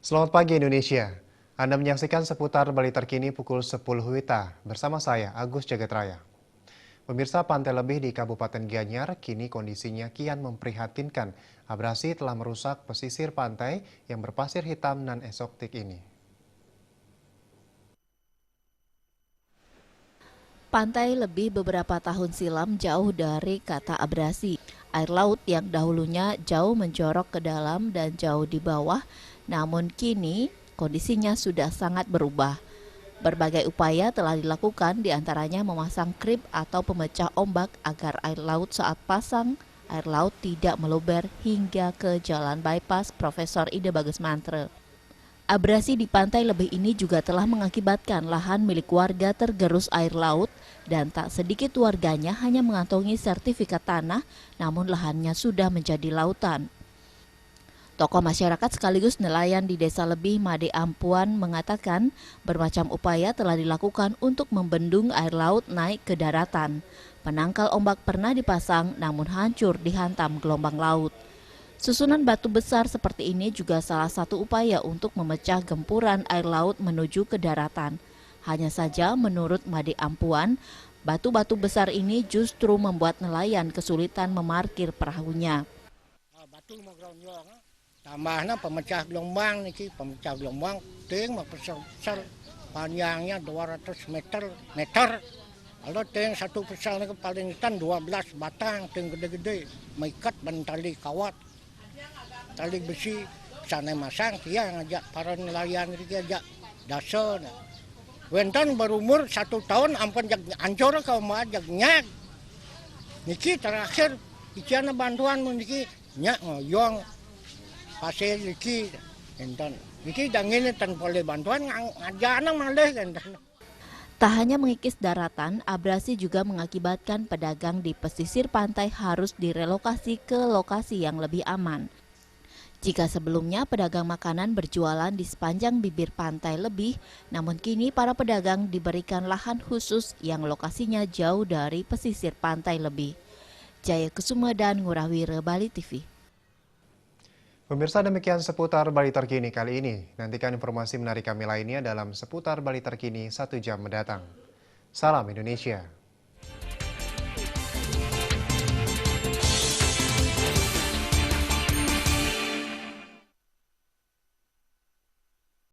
Selamat pagi Indonesia. Anda menyaksikan seputar Bali terkini pukul 10 WITA bersama saya Agus Jagatraya. Pemirsa, pantai lebih di Kabupaten Gianyar kini kondisinya kian memprihatinkan. Abrasi telah merusak pesisir pantai yang berpasir hitam dan eksotik ini. Pantai lebih beberapa tahun silam jauh dari kata abrasi. Air laut yang dahulunya jauh menjorok ke dalam dan jauh di bawah, namun kini kondisinya sudah sangat berubah. Berbagai upaya telah dilakukan, diantaranya memasang krip atau pemecah ombak agar air laut saat pasang air laut tidak meluber hingga ke jalan bypass Profesor Ida Bagus Mantre. Abrasi di pantai lebih ini juga telah mengakibatkan lahan milik warga tergerus air laut dan tak sedikit warganya hanya mengantongi sertifikat tanah, namun lahannya sudah menjadi lautan. Tokoh masyarakat sekaligus nelayan di Desa Lebih Made Ampuan mengatakan bermacam upaya telah dilakukan untuk membendung air laut naik ke daratan. Penangkal ombak pernah dipasang namun hancur dihantam gelombang laut. Susunan batu besar seperti ini juga salah satu upaya untuk memecah gempuran air laut menuju ke daratan. Hanya saja menurut Made Ampuan, batu-batu besar ini justru membuat nelayan kesulitan memarkir perahunya. Tambahnya pemecah gelombang niki, pemecah gelombang ting besar panjangnya 200 meter. Kalau ting satu pesal ini paling ikan 12 batang, ting gede-gede, mengikat ban tali kawat. Tali besi sana masang dia ngajak para nelayan dia ajak dasar. Wentan berumur 1 tahun ampun jak ancur kau mah jak nyak. Niki terakhir ikiana bantuan niki nyak ngoyong pasir niki enten. Niki dangin tan boleh bantuan ngajana malih enten. Tak hanya mengikis daratan, abrasi juga mengakibatkan pedagang di pesisir pantai harus direlokasi ke lokasi yang lebih aman. Jika sebelumnya pedagang makanan berjualan di sepanjang bibir pantai lebih, namun kini para pedagang diberikan lahan khusus yang lokasinya jauh dari pesisir pantai lebih. Jaya Kusuma dan Ngurawire, Bali TV. Pemirsa, demikian seputar Bali terkini kali ini. Nantikan informasi menarik kami lainnya dalam seputar Bali terkini 1 jam mendatang. Salam Indonesia.